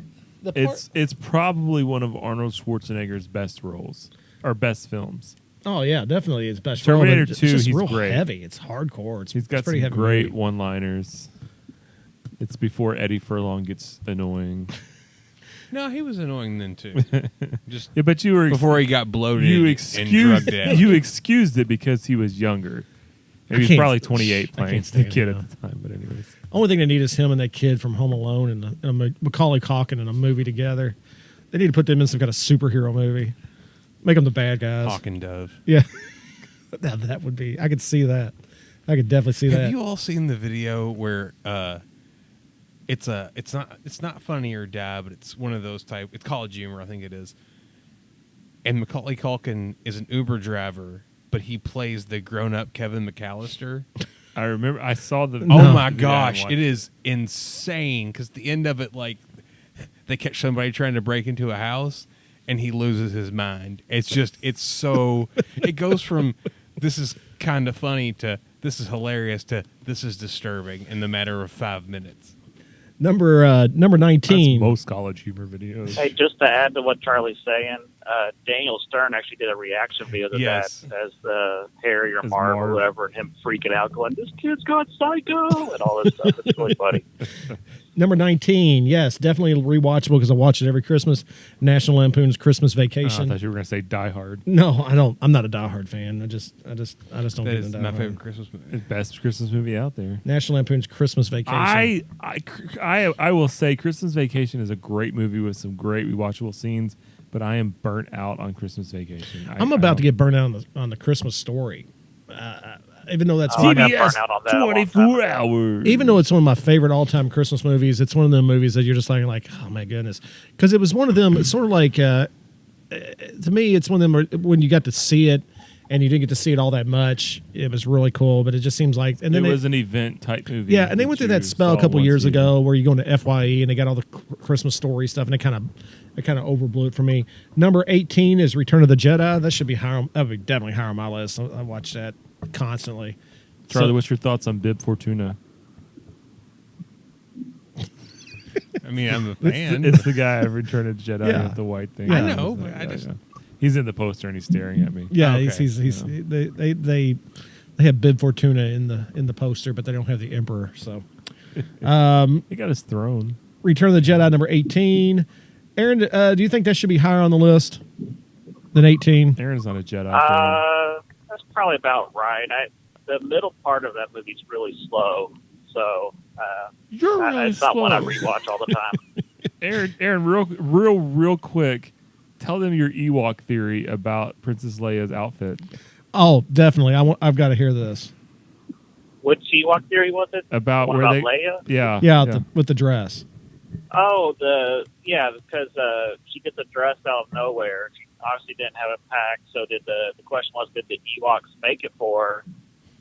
It's probably one of Arnold Schwarzenegger's best roles or best films. Oh yeah, definitely his best. Terminator role, but 2, It's just he's real great. heavy. It's hardcore. He's got it's pretty some heavy great movie. one-liners. It's before Eddie Furlong gets annoying. No, he was annoying then too. Just Yeah, but you were before he got bloated you and drugged out. you excused it because he was younger. I He was can't- probably 28 I can't playing the stand kid him at the time. But anyways, Only thing they need is him and that kid from Home Alone and a Macaulay Culkin in a movie together. They need to put them in some kind of superhero movie. Make them the bad guys. Hawk and Dove. Yeah, that would be. I could see that. I could definitely see Have that. you all seen the video where it's not Funny or Die, but it's one of those type. It's College Humor, I think it is. And Macaulay Culkin is an Uber driver, but he plays the grown-up Kevin McAllister. I remember I saw the. Oh No. my Yeah, gosh, I it is insane because the end of it, like they catch somebody trying to break into a house and he loses his mind. It's so it goes from this is kind of funny to this is hilarious to this is disturbing in the matter of 5 minutes. Number That's 19. most College Humor videos. Hey, just to add to what Charlie's saying, Daniel Stern actually did a reaction video to Yes. that as Harry or As Marv Marv. or whoever, and him freaking out, going, "This kid's got psycho," and all this stuff. It's really funny. Number 19. Yes, definitely rewatchable because I watch it every Christmas. National Lampoon's Christmas Oh, I Vacation. thought you were going to say Die Hard. No, I don't. I'm not a Die Hard fan. I just don't That get is into Die my Hard. favorite Christmas movie. Best Christmas movie out there. National Lampoon's Christmas Vacation. I will say Christmas Vacation is a great movie with some great rewatchable scenes, but I am burnt out on Christmas Vacation. I'm about to get burnt out on the Christmas Story. Even though that's Oh, I got TBS burnt out on that a long time 24 ago. hours. even though it's one of my favorite all-time Christmas movies, it's one of the movies that you're just like, oh my goodness, because it was one of them. It's sort of like to me, it's one of them where, when you got to see it and you didn't get to see it all that much. It was really cool, but it just seems like and it then was an event type movie. yeah, and they went through that spell a couple years ago where you go into FYE and they got all the Christmas Story stuff, and it kind of overblew it for me. Number 18 is Return of the Jedi. That should be higher. That would be definitely higher on my list. I watch that constantly. Charlie, So- what's your thoughts on Bib Fortuna? I mean, I'm a fan. It's the guy of Return of the Jedi Yeah. with the white thing. I know, but I just- He's in the poster and he's staring at me. Yeah, Okay. he's they They have Bib Fortuna in the poster, but they don't have the Emperor. So, He got his throne. Return of the Jedi number 18. Aaron, do you think that should be higher on the list than 18? Aaron's not a Jedi fan. That's probably about right. The middle part of that movie's really slow, so You're really it's not one I slow. rewatch all the time. Aaron, real quick, tell them your Ewok theory about Princess Leia's outfit. Oh, definitely. I've got to hear this. Which Ewok theory was it? About One where about they, Leia? yeah. With the dress. Oh, because she gets a dress out of nowhere. She obviously didn't have it packed. So the question was, did the Ewoks make it for her?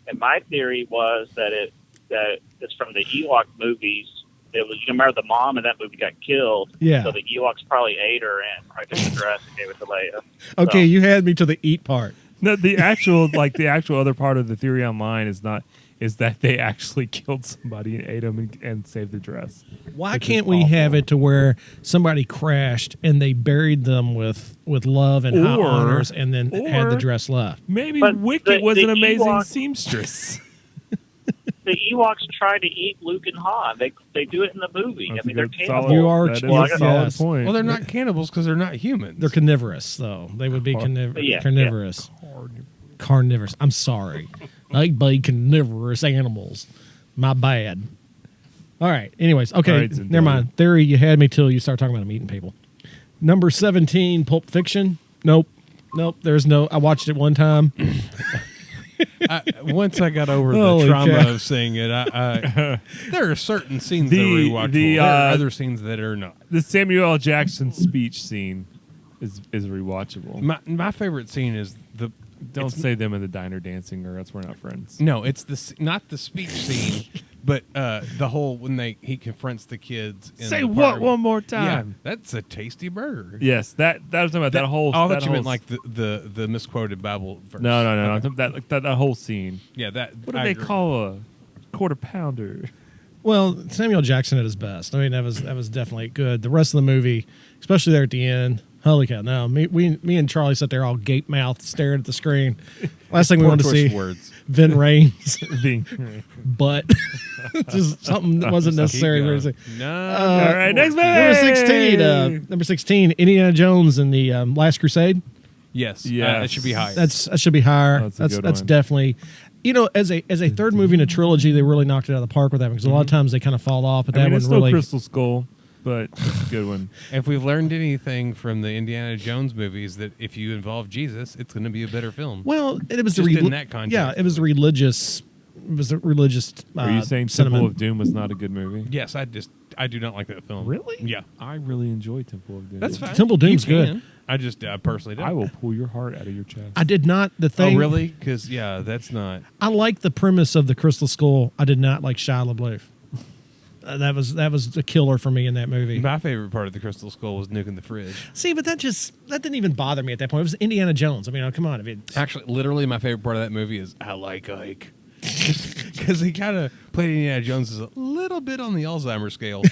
And my theory was that it's from the Ewok movies. It was, you remember the mom in that movie got killed. Yeah. So the Ewoks probably ate her and probably took the dress and gave it to Leia. Okay, So, you had me to the eat part. No, the actual other part of the theory online is that they actually killed somebody and ate them and saved the dress. Why Which is can't we awful. have it to where somebody crashed and they buried them with love and high Or- honors and then had the or- dress left? Maybe But Wicket was the an amazing Ewok- seamstress. the Ewoks try to eat Luke and Han. They do it in the movie. That's I mean, a they're good, cannibals. solid, You are- that is well, a solid yes. point. Well, they're not cannibals because they're not humans. They're carnivorous, though. They would be Yeah, carnivorous. Carnivorous. I'm sorry. They be carnivorous animals. My bad. All right. Anyways, okay. All right, Zendaya. Never mind. Theory, you had me till you start talking about them eating people. Number 17, Pulp Fiction. Nope. There's no. I watched it one time. Once I got over the Holy trauma cow. of seeing it, there are certain scenes The- that are rewatchable. the, There are uh, other scenes that are not. The Samuel L. Jackson speech scene is rewatchable. My favorite scene is the. Don't say them in the diner dancing, or else we're not friends. No, it's not the speech scene, but the whole when he confronts the kids. In Say the what park. one more Yeah, time? that's a tasty burger. Yes, that was talking about that whole. I that thought you whole meant like the misquoted Bible verse. No. Okay. I'm talking that whole scene. Yeah, that. What do I they agree. call a quarter pounder? Well, Samuel Jackson at his best. I mean, that was definitely good. The rest of the movie, especially there at the end. Holy cow! No, me and Charlie sat there all gape mouthed, staring at the screen. Last thing we Poor wanted to choice see, of words. Vin Raines' Being butt. Just something that wasn't Just keep necessary. going. No. all right. Next movie. Number 16, Indiana Jones and the Last Crusade. Yes. Yes. That should be higher. That should be higher. That's a good That's one. definitely. As a third movie in a trilogy, they really knocked it out of the park with that because a lot of times they kind of fall off. But I that mean, one it's still really. Crystal Skull, but it's a good one. If we've learned anything from the Indiana Jones movies, that if you involve Jesus, it's going to be a better film. Well, it was Just the in that context. Yeah, it was the religious. It was the religious. Are you saying sentiment. Temple of Doom was not a good movie? Yes, I do not like that film. Really? Yeah. I really enjoy Temple of Doom. That's fine. Temple of Doom's You good. can. I just personally don't. I will pull your heart out of your chest. I did not. The Oh, thing. really? Because that's not. I like the premise of the Crystal Skull. I did not like Shia LaBeouf. That was a killer for me in that movie. My favorite part of the Crystal Skull was nuking the fridge. See, but that didn't even bother me at that point. It was Indiana Jones. I mean, oh, come on. I mean, Actually, literally, my favorite part of that movie is I like Ike. Because he kind of played Indiana Jones as a little bit on the Alzheimer's scale.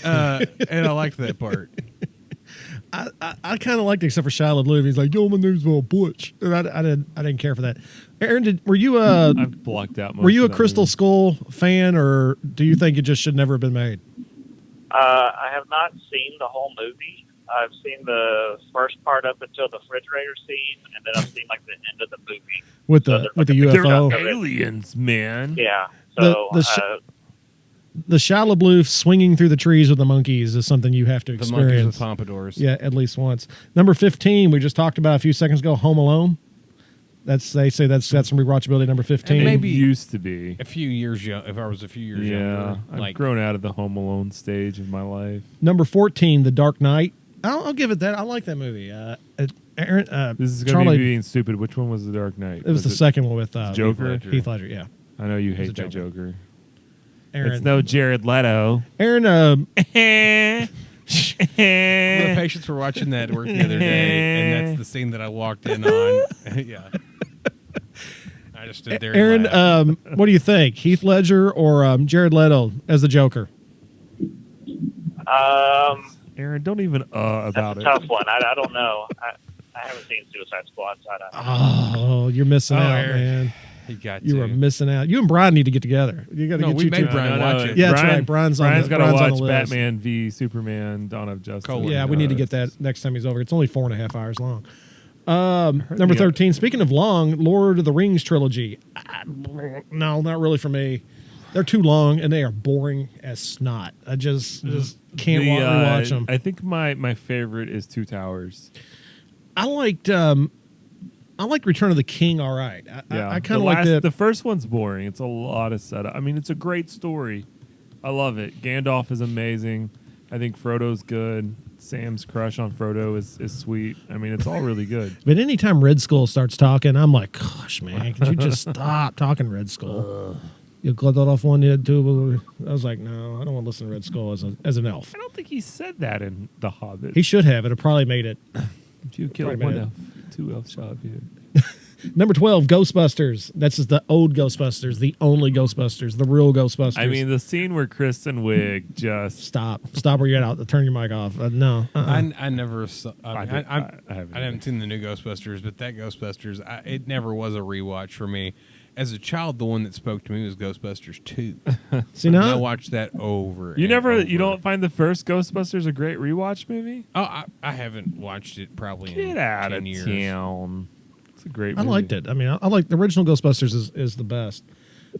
And I liked that part. I kind of liked it, except for Shia LaBeouf. He's like, "Yo, my name's Butch," and I didn't care for that. Aaron, were you I've blocked out. Most were you a of that Crystal movie. Skull fan, or do you think it just should never have been made? I have not seen the whole movie. I've seen the first part up until the refrigerator scene, and then I've seen like the end of the movie. With So the they're with the like a big UFO, chunk of it. Aliens, man. Yeah. So the Shia LaBeouf swinging through the trees with the monkeys is something you have to The monkeys experience. with pompadours. Yeah, at least once. Number 15, we just talked about a few seconds ago, Home Alone. They say that's got some rewatchability. Number 15. It maybe- used to be. A few years young. If I was a few years Yeah, younger. I've Like, grown out of the Home Alone stage of my life. Number 14, The Dark Knight. I'll give it that. I like that movie. Aaron, This is going to Charlie, be being stupid. Which one was The Dark Knight? it was the second one with Joker? Heath Ledger. Yeah. I know you was a hate that Joker. Joker. Aaron, It's no Jared Leto. Aaron, the patients were watching that work the other day, and that's the scene that I walked in on. Yeah. I just stood there. Aaron, and laughed. what do you think? Heath Ledger or Jared Leto as the Joker? Aaron, don't even about that's a it. tough one. I don't know. I haven't seen Suicide Squad, so I don't know. Oh, you're missing out, Aaron. man. He got You to. are missing out. You and Brian need to get together. You got to No, get we you made two. Brian watch it. Yeah, that's right. Brian's got to Brian's on watch the list. Batman v Superman: Dawn of Justice. Colon. Yeah, we need to get that next time he's over. It's only 4.5 hours long. heard Number the- 13. Speaking of long, Lord of the Rings trilogy. No, not really for me. They're too long and they are boring as snot. I just can't rewatch them. I think my favorite is Two Towers. I liked Return of the King. All right, I kind of liked it. The first one's boring. It's a lot of setup. I mean, it's a great story. I love it. Gandalf is amazing. I think Frodo's good. Sam's crush on Frodo is sweet. I mean, it's all really good. But anytime Red Skull starts talking, I'm like, gosh, man, can you just stop talking Red Skull? You cut that off one head too. I was like, no, I don't want to listen to Red Skull as an elf. I don't think he said that in The Hobbit. He should have. It have probably made it. If you killed Probably one made it. elf, two elves shall appear. Number 12, Ghostbusters. This is the old Ghostbusters, the only Ghostbusters, the real Ghostbusters. I mean, the scene where Kristen Wiig just Stop where you're at. Turn your mic off. No. I never saw. I haven't haven't seen the new Ghostbusters, but that Ghostbusters, it never was a rewatch for me. As a child, the one that spoke to me was Ghostbusters 2. See And I now, watched that over. you and never over. you don't find the first Ghostbusters a great rewatch movie? Oh, I haven't watched it probably in Get out 10 of years. town. It's a great I movie. liked it. I mean, I like the original Ghostbusters is the best.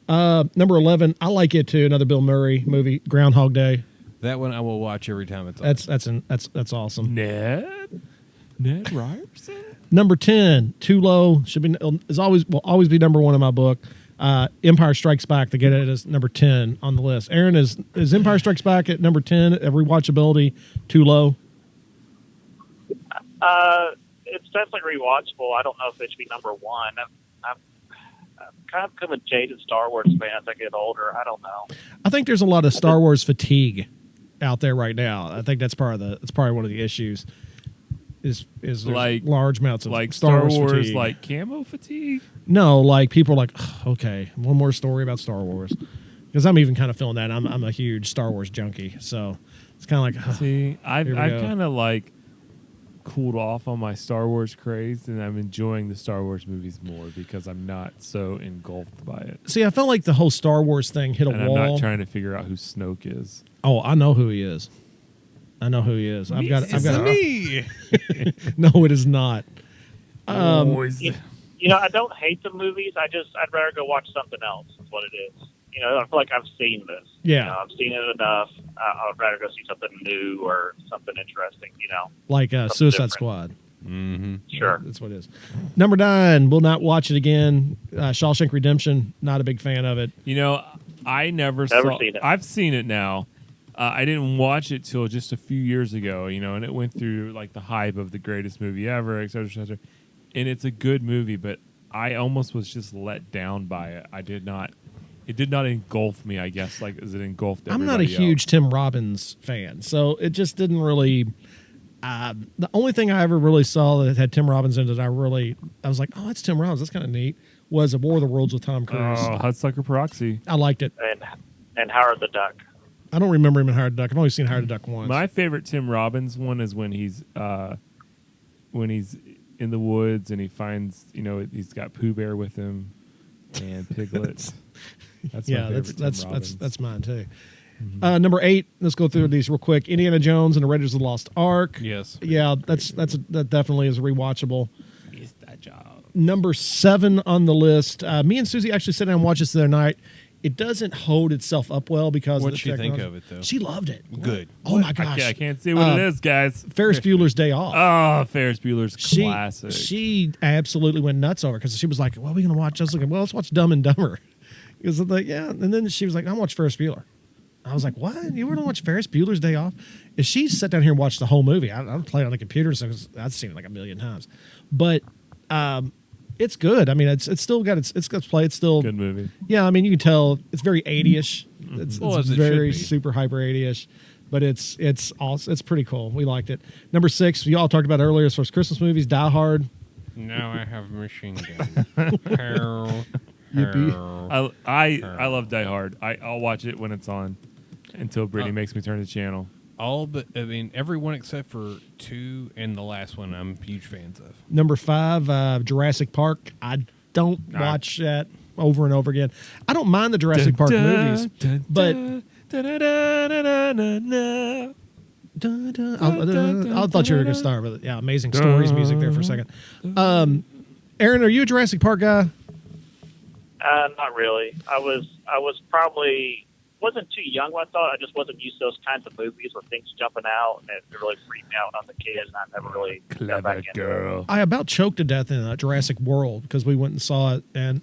Number 11, I like it too. Another Bill Murray movie, Groundhog Day. That one I will watch every time it's on. That's awesome. Ned Ryerson. Number 10, Too Low will always be number one in my book. Empire Strikes Back to get it as number 10 on the list. Aaron, is Empire Strikes Back at number 10 of rewatchability too low? It's definitely rewatchable. I don't know if it should be number one. I'm kind of become a jaded Star Wars fan as I get older. I don't know. I think there's a lot of Star Wars fatigue out there right now. I think that's probably one of the issues. Is there's Like- large amounts of Like Star Star Wars, fatigue. like camo fatigue. No, like people are like, "Ugh, okay, one more story about Star Wars, because I'm even kind of feeling that. I'm a huge Star Wars junkie, so it's kind of like, ugh. See, I've Here we go. kind of like cooled off on my Star Wars craze, and I'm enjoying the Star Wars movies more because I'm not so engulfed by it. See, I felt like the whole Star Wars thing hit a And I'm wall. not trying to figure out who Snoke is. Oh, I know who he is. I've got. me. No, it is not. You know, I don't hate the movies. I'd rather go watch something else. Is what it is. You know, I feel like I've seen this. Yeah. You know, I've seen it enough. I'd rather go see something new or something interesting. You know. Like Suicide different. Squad. Mm-hmm. Sure. That's what it is. Number 9, will not watch it again. Shawshank Redemption. Not a big fan of it. You know, I never Never seen it. I've seen it now. I didn't watch it till just a few years ago, you know, and it went through like the hype of the greatest movie ever, et cetera, et cetera. And it's a good movie, but I almost was just let down by it. It did not engulf me, I guess, like as it engulfed I'm everybody not a huge else. Tim Robbins fan, so it just didn't really. The only thing I ever really saw that had Tim Robbins in it, I was like, oh, that's Tim Robbins. That's kind of neat. Was A War of the Worlds with Tom Cruise. Oh, Hudsucker Proxy. I liked it. And Howard the Duck. I don't remember him in Howard the Duck. I've only seen Howard the Duck once. My favorite Tim Robbins one is when he's in the woods and he finds, you know, he's got Pooh Bear with him and Piglet. That's my yeah, favorite Tim Robbins. that's mine too. Number 8. Let's go through these real quick. Indiana Jones and the Raiders of the Lost Ark. Yes. Yeah, that definitely is rewatchable. It's that job. Number 7 on the list. Me and Susie actually sat down and watched this the other night. It doesn't hold itself up well because What'd of the she think technology. of it, though? She loved it. Good. Oh my gosh. I can't see what it is, guys. Ferris Bueller's Day Off. Oh, Ferris Bueller's classic. She absolutely went nuts over because she was like, "What are we going to watch?" I was like, "Well, let's watch Dumb and Dumber." Because like, yeah, and then she was like, "I watch Ferris Bueller." I was like, "What? You were going to watch Ferris Bueller's Day Off?" And she sat down here and watched the whole movie. I played on the computer, so I've seen it like a million times. But it's good. I mean, it's still got it's got play. It's still Good movie. Yeah, I mean, you can tell it's very 80ish. It's Well, as it very should be. super hyper 80ish, but it's pretty cool. We liked it. Number 6, you all talked about earlier as far as Christmas movies, Die Hard. Now I have a machine gun. Harold. Yippee. I love Die Hard. I'll watch it when it's on until Brittany makes me turn the channel. Everyone except for 2 and the last one I'm huge fans of. Number 5, Jurassic Park. I don't watch that. over and over again. I don't mind the Jurassic Park movies, but I thought you were going to start with it. Yeah, Amazing Stories music there for a second. Aaron, are you a Jurassic Park guy? Not really. I was probably wasn't too young when I saw it. I just wasn't used to those kinds of movies with things jumping out, and it really freaked me out when I was a kid, and I never really got back into it. I about choked to death in Jurassic World because we went and saw it, and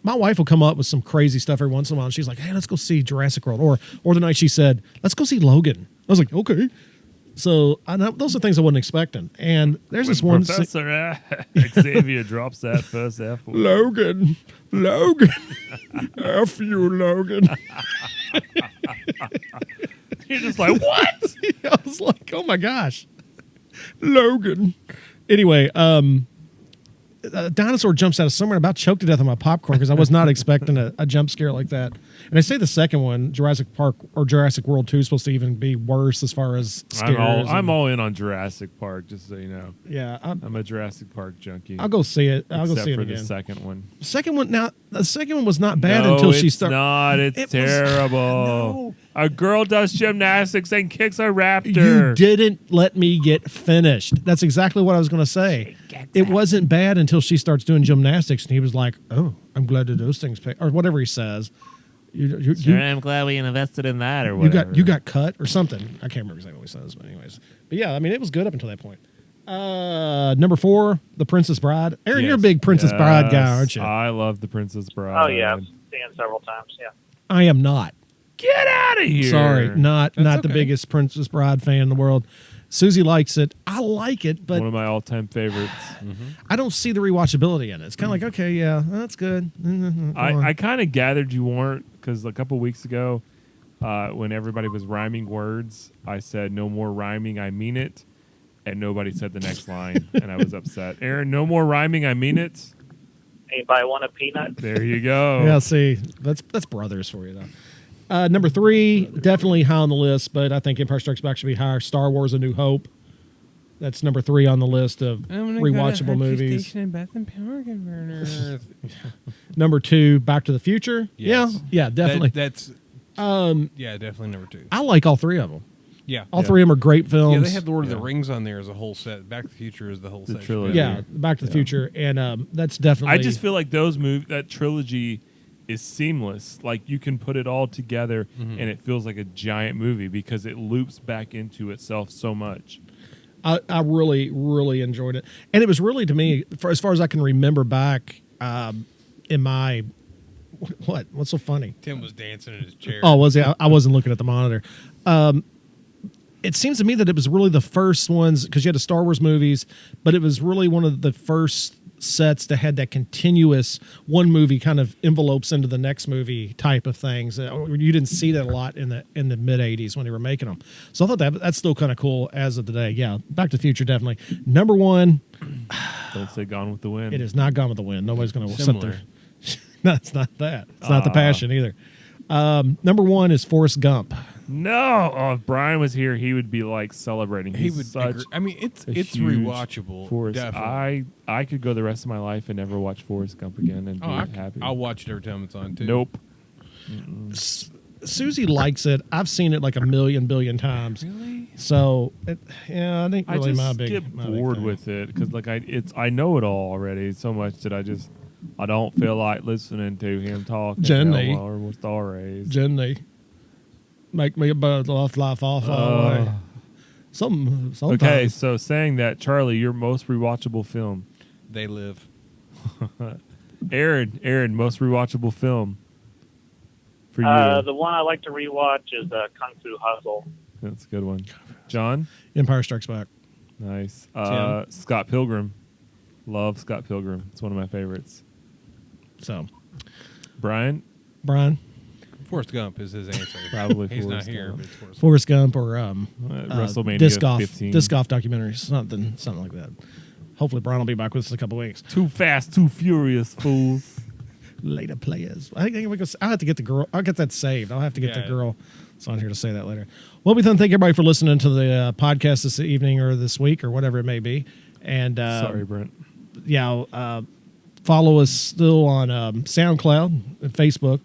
my wife will come up with some crazy stuff every once in a while. And she's like, "Hey, let's go see Jurassic World," or the night she said, "Let's go see Logan." I was like, "Okay." So those are things I wasn't expecting. And there's this one. Professor Xavier drops that first F word. Logan, F you, Logan. You're just like, what? I was like, oh my gosh, Logan. Anyway, a dinosaur jumps out of somewhere and about choked to death on my popcorn because I was not expecting a jump scare like that. And I say the second one, Jurassic Park or Jurassic World 2, is supposed to even be worse as far as scares. I'm all in on Jurassic Park, just so you know. Yeah, I'm a Jurassic Park junkie. I'll go see it. I'll go see it Except for again. the second one. The second one was not bad No, until she it's started. not. It's terrible. No. A girl does gymnastics and kicks a raptor. You didn't let me get finished. That's exactly what I was going to say. It wasn't bad until she starts doing gymnastics, and he was like, "Oh, I'm glad that those things pay," or whatever he says. I'm glad we invested in that, or whatever. You got cut or something. I can't remember exactly what he says, but anyways. But yeah, I mean, it was good up until that point. Number 4, The Princess Bride. Aaron, you're a big Princess Bride guy, aren't you? I love The Princess Bride. Oh yeah, I've seen it several times. Yeah. I am not. Get out of here. Sorry, not the okay. biggest Princess Bride fan in the world. Susie likes it. I like it, but One of my all-time favorites. I don't see the rewatchability in it. It's kind of like, okay, yeah, that's good. I kind of gathered you weren't, because a couple weeks ago, when everybody was rhyming words, I said, no more rhyming, I mean it. And nobody said the next line, and I was upset. Aaron, no more rhyming, I mean it. Anybody want a peanut? There you go. Yeah, see, that's brothers for you, though. Number 3, definitely high on the list, but I think Empire Strikes Back should be higher. Star Wars: A New Hope. That's number 3 on the list of rewatchable movies. Number 2, Back to the Future. Yes. Yeah, definitely. That's definitely number 2. I like all 3 of them. Yeah. All 3 of them are great films. Yeah, they have the Lord of the Rings on there as a whole set. Back to the Future is the whole section. trilogy. Yeah, Back to the Future, and that's definitely. I just feel like that trilogy is seamless. Like, you can put it all together, and it feels like a giant movie because it loops back into itself so much. I really, really enjoyed it, and it was really, to me, as far as I can remember back in my what's so funny? Tim was dancing in his chair. Oh, was he? I wasn't looking at the monitor. It seems to me that it was really the first ones, because you had the Star Wars movies, but it was really one of the first sets that had that continuous one movie kind of envelopes into the next movie type of things. You didn't see that a lot in the mid 80s when they were making them. So I thought that's still kind of cool as of today. Yeah, Back to the Future, definitely. Number 1. Don't say Gone with the Wind. It is not Gone with the Wind. Nobody's going to sit Similar. there. No, it's not that. It's not the Passion either. Number 1 is Forrest Gump. No. Oh, if Brian was here, he would be like celebrating. He He's would such agree. I mean, it's huge rewatchable. Forrest. Definitely. I could go the rest of my life and never watch Forrest Gump again and be happy. I'll watch it every time it's on too. Nope. Susie likes it. I've seen it like a billion times. Really? So, it ain't really I just my big. get my big bored thing. with it because like I know it all already so much that I don't feel like listening to him talk. Jenny. Or with Star Rays. Jenny, make me a bird off life off all the way. Sometimes. Okay, so saying that, Charlie, your most rewatchable film. They Live. Aaron, most rewatchable film for you. The one I like to rewatch is Kung Fu Hustle. That's a good one. John? Empire Strikes Back. Nice. Tim? Scott Pilgrim. Love Scott Pilgrim. It's one of my favorites. So, Brian? Forrest Gump is his answer. Probably He's not Forrest here, Gump. but it's Forrest Gump. Forrest Gump or WrestleMania disc golf 15. documentaries, something like that. Hopefully, Brian will be back with us in a couple weeks. Too fast, too furious, fools. Later, players. I think I'll have to get the girl. I'll get that saved. I'll have to get the Yeah. girl. It's on here to say that later. Well, we thank everybody for listening to the podcast this evening or this week or whatever it may be. And Sorry, Brent. yeah, Follow us still on SoundCloud, Facebook,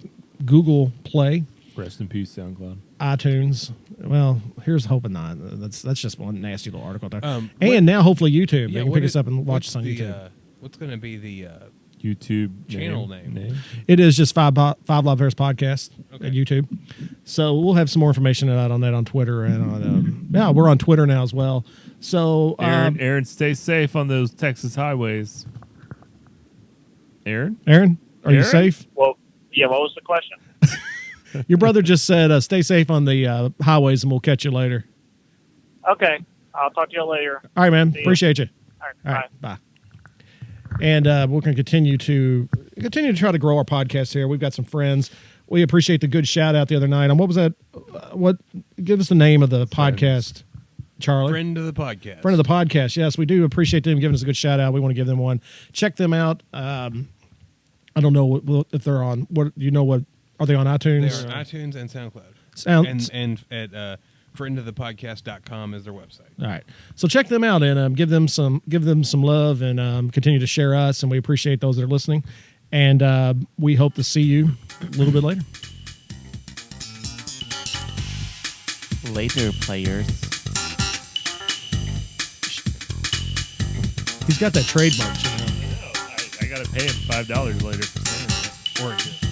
Google Play, Rest in peace, SoundCloud. iTunes. Well, here's hoping not. That's just one nasty little article there. What- now hopefully YouTube. Yeah, you can what pick is- us up and watch what's us on the, YouTube. what's going to be the YouTube Channel name. It is just Five Live Bears Podcast Okay. at YouTube. So we'll have some more information out on that on Twitter and on we're on Twitter now as well. So Aaron, stay safe on those Texas highways. Aaron, Aaron, are you Aaron? safe? Well, yeah. What was the question? Your brother just said, "Stay safe on the highways, and we'll catch you later." Okay, I'll talk to you later. All right, man. See ya. Appreciate you. All right, All bye. right, bye. And we're going to continue to try to grow our podcast here. We've got some friends. We appreciate the good shout out the other night. And what was that? Give us the name of the podcast, Charlie. friend of the podcast? Friend of the podcast. Yes, we do appreciate them giving us a good shout out. We want to give them one. Check them out. I don't know if they're on. What you know? What are they on They iTunes? are on iTunes and SoundCloud. Sound- And at friendofthepodcast.com is their website. All right, so check them out and give them some love and continue to share us, and we appreciate those that are listening, and we hope to see you a little bit later. later, players. He's got that trademark. You know? I gotta pay him $5 later for saying that. Or